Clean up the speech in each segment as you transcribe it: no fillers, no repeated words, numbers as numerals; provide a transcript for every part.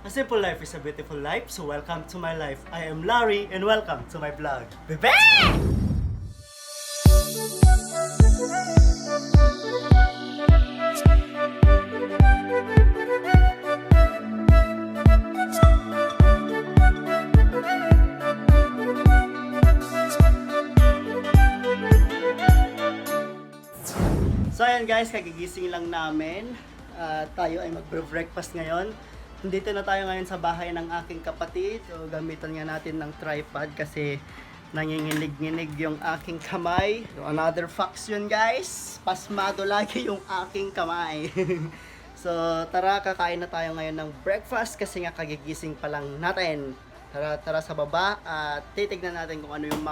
A simple life is a beautiful life, so welcome to my life. I am Larry and welcome to my vlog. Bebe! So ayan guys, kagigising lang namin. Tayo ay magbre-breakfast ngayon. Nandito na tayo ngayon sa bahay ng aking kapatid. So gamitan nga natin ng tripod kasi nanginginig-nginig yung aking kamay. So another facts yun guys. Pasmado lagi yung aking kamay. So tara, kakain na tayo ngayon ng breakfast kasi nga kagigising pa lang natin. Tara sa baba at titignan natin kung ano yung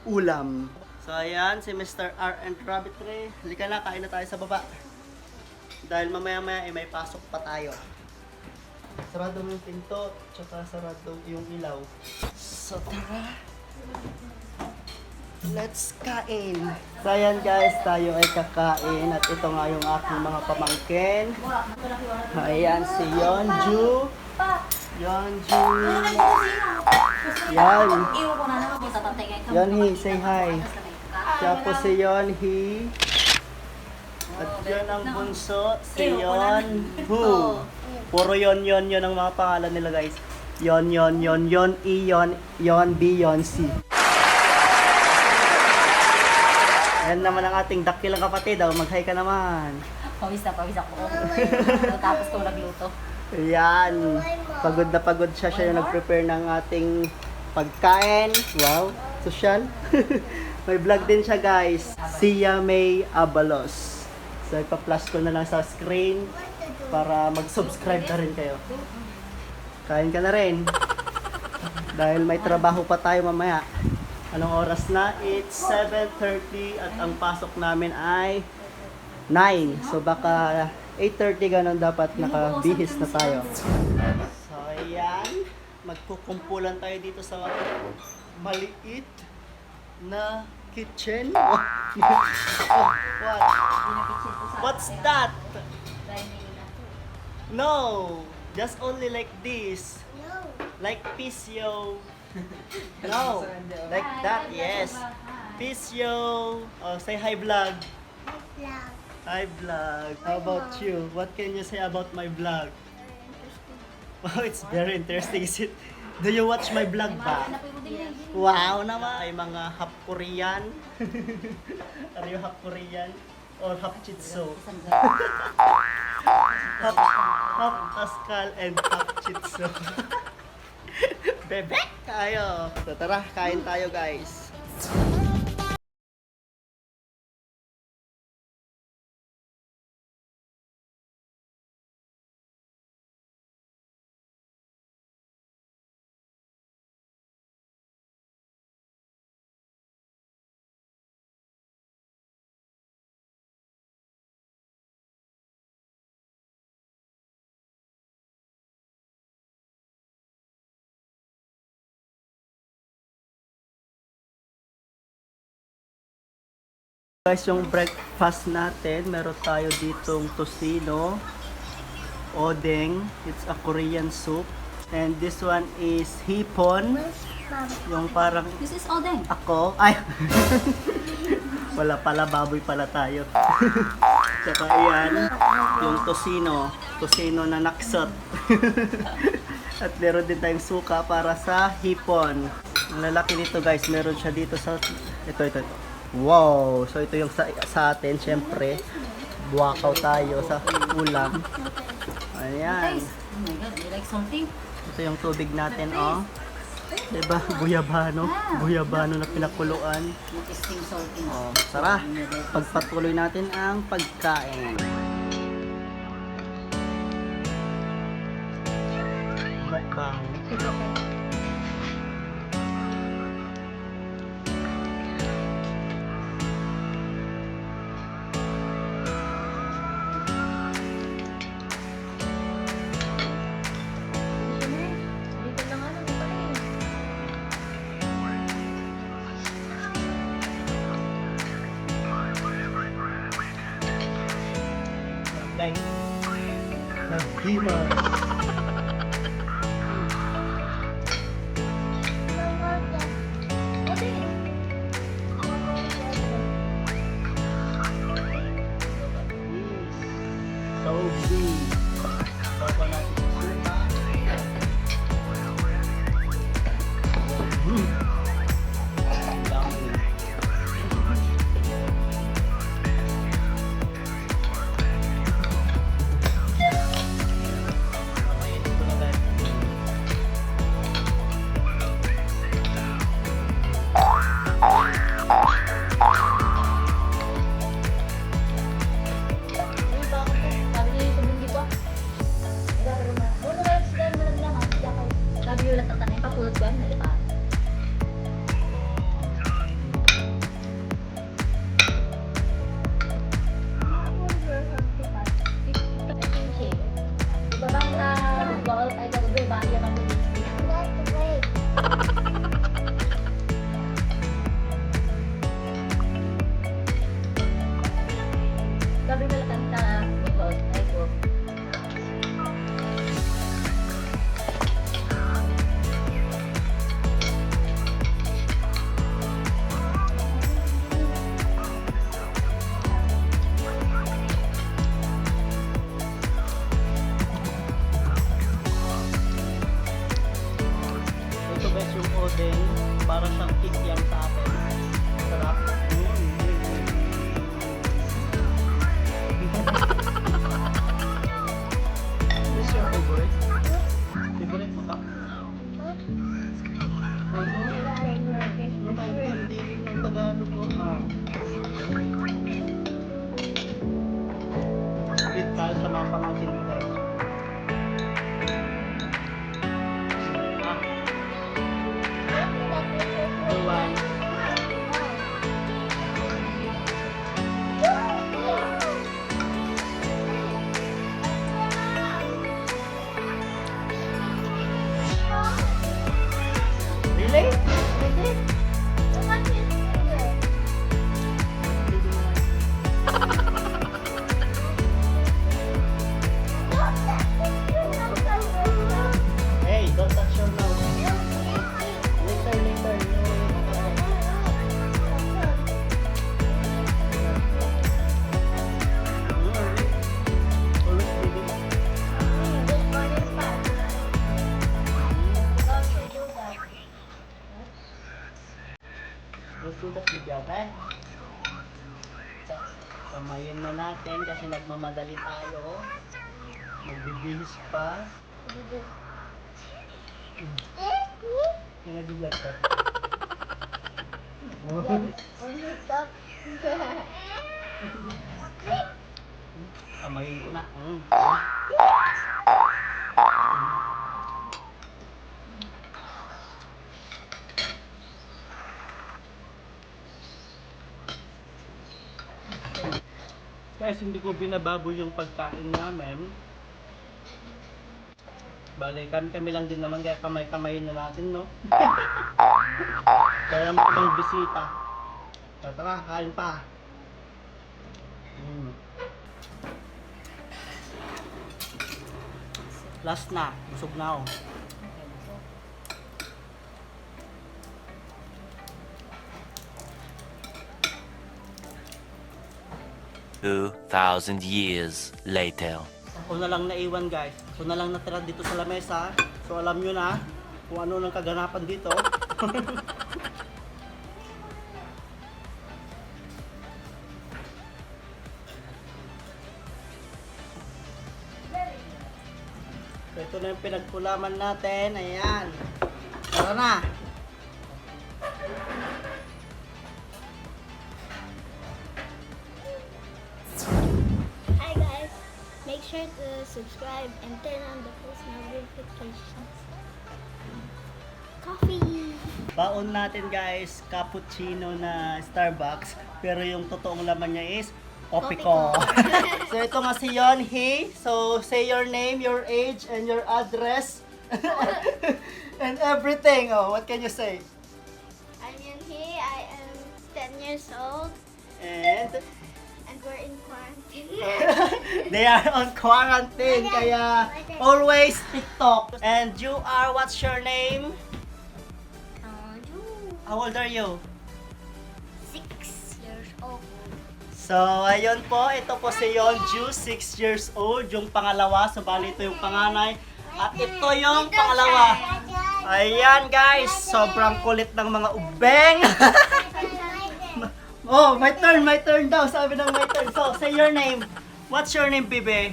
ulam. So ayan, si Mr. R and Rabbit Ray. Halika na, kain na tayo sa baba. Dahil mamaya-maya ay may pasok pa tayo. Sarado yung pinto, tsaka sarado yung ilaw. So tara, let's kain. So ayan guys, tayo ay kakain at ito nga yung aking mga pamangkin. Ayan si Yeonju. Yeonju. Yan. Yeonhee, say hi. Tapos si Yeonhee. At yan ang bunso, si Yeonhu. Puro yon ang mga pangalan nila guys. Yon, E, Yon, B, Yon, C. Yan naman ang ating dakilang kapatid. Mag-hi ka naman. Pawis ako. Tapos ko nagluto. Yan. Pagod na pagod siya. Siya yung nag-prepare ng ating pagkain. Wow. Social. May vlog din siya guys. Sia May Abalos. So ipa-flash ko na lang sa screen para mag-subscribe na rin kayo. Kain ka na rin. Dahil may trabaho pa tayo mamaya. Anong oras na? It's 7:30 at ang pasok namin ay 9. So baka 8:30 ganun dapat nakabihis na tayo. So ayan, magkukumpulan tayo dito sa maliit na kitchen. Oh, what? What's that? No, just only like this. Like pisyo. No, like that, yes. Pisyo. Oh, say hi vlog. Hi vlog. How about you? What can you say about my vlog? Oh, it's very interesting, is it? Do you watch my vlog ba? Wow naman! Ay mga half Korean. Are you half Korean? Or half Chitso? half Pascal and half Chitso. Bebek tayo! So tara, kain tayo guys. Guys, yung breakfast natin, meron tayo ditong tocino, odeng, it's a Korean soup. And this one is hipon, yung parang This is odeng. ako, ay, wala pala, baboy pala tayo. Tsaka yan, yung tocino na naksot. At meron din tayong suka para sa hipon. Ang lalaki nito guys, meron siya dito sa, ito. Wow! So ito yung sa atin, syempre. Buwakaw tayo sa ulam. Ayan. Oh my god, you like something? Ito yung tubig natin, oh. Diba? Guyabano. Guyabano na pinakuluan. Tasting salty. Oh, tara. Pagpatuloy natin ang pagkain. Mukbang. Like, naghimas. Sabi mo lang kanta. Ay ko. Ito guys yung oden, para siyang kikiam sa atin. Sarap. This your favorite? Favorite mo ka? Hindi ng Tagalog ko. Sweet tayo sa mga pamangkin mo guys. One. Really? Hey, don't touch your nose. Later, later. Let's do that video, okay? Kamayin na natin kasi nagmamadali tayo. Magbibihis pa. Nagbiblog ka. Kamayin ko na. Guys, hindi ko binababoy yung pagkain namin. Bale, kami lang din naman kaya kamay-kamayin na natin, no? Kaya may ibang bisita. Tara, kain pa. Last na, busog na ako. "2,000 years later." Ako na lang naiwan guys. Ako na lang natira dito sa lamesa. So alam nyo na kung ano nang kaganapan dito. So ito na yung pinagkulaman natin. Ayan. Tara na. Hi guys, make sure to subscribe and turn on the post notifications. Coffee! Baon natin guys, cappuccino na Starbucks. Pero yung totoong laman niya is Opiko. So ito nga si Yonhee. So say your name, your age, and your address. And everything. Oh, what can you say? I'm Yunhee, I am 10 years old And and we're in quarantine. they are on quarantine. Kaya always TikTok. And you are, what's your name? How old are you? 6 years old. So, ayun po, ito po si Yeonju, 6 years old, yung pangalawa, so bali ito yung panganay, at ito yung pangalawa. Ayan guys, sobrang kulit ng mga ubeng. Oh, my turn daw, sabi ng my turn. So, say your name. What's your name, Bibe?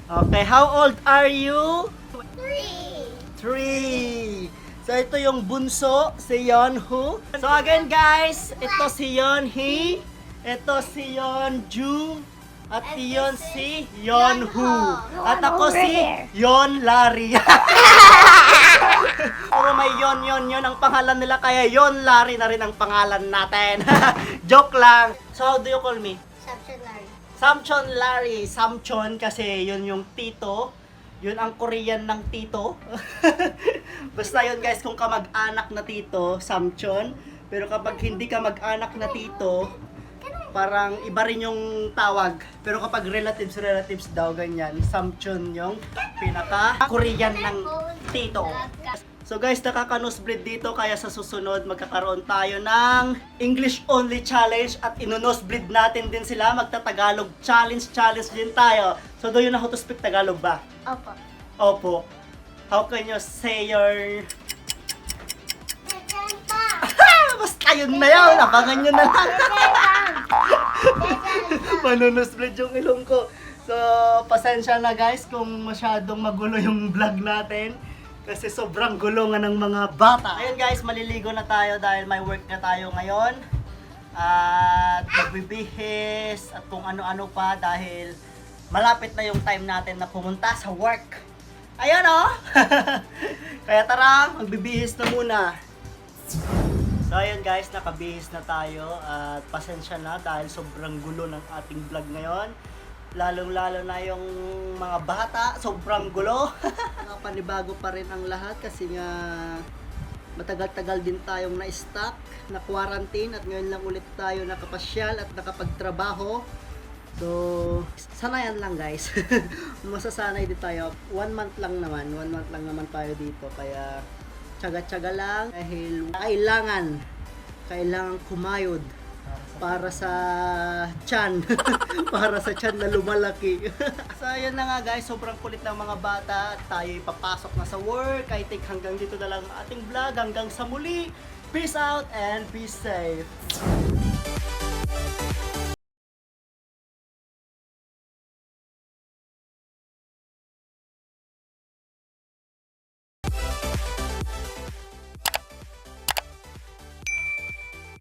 Okay, how old are you? 3. So, ito yung bunso, si Yeonhu. So, again guys, ito si Yonhee, ito si Yeonju, at iyon si Yeonhu. At ako si Yeonlari. Puro may yon ang pangalan nila, kaya Yeonlari na rin ang pangalan natin. Joke lang. So, how do you call me? Samchon Larry. Samchon kasi yun yung tito. Yun ang Korean ng tito. Basta yun guys, kung kamag-anak na tito, Samchon. Pero kapag hindi ka mag-anak na tito, parang iba rin yung tawag. Pero kapag relatives daw, ganyan. Samchon yung pinaka-Korean ng tito. So guys, nakaka-nosebleed dito kaya sa susunod magkakaroon tayo ng English only challenge at ino-nosebleed natin din sila. Magta-Tagalog challenge din tayo. So do you know how to speak Tagalog ba? Opo. Opo. How can you say your... Basta yun na yun, abangan nyo na lang. Manunosebleed yung ilong ko. So, pasensya na guys kung masyadong magulo yung vlog natin. Kasi sobrang gulo nga ng mga bata. Ayun guys, maliligo na tayo dahil may work na tayo ngayon. At magbibihis at kung ano-ano pa dahil malapit na yung time natin na pumunta sa work. Ayun oh! Kaya tara, magbibihis na muna. So ayun guys, nakabihis na tayo at pasensya na dahil sobrang gulo ng ating vlog ngayon. Lalong-lalo na yung mga bata, sobrang gulo. Panibago pa rin ang lahat kasi nga matagal-tagal din tayong na-stuck, na-quarantine at ngayon lang ulit tayo nakapasyal at nakapagtrabaho. So, sanayan lang guys. Masasanay din tayo. 1 month lang naman tayo dito. Kaya, tsaga-tsaga lang dahil kailangan kumayod para sa tiyan. Para sa tiyan na lumalaki. So, ayun na nga guys. Sobrang kulit ng mga bata. Tayo ipapasok na sa work. I think hanggang dito na lang ang ating vlog. Hanggang sa muli. Peace out and be safe.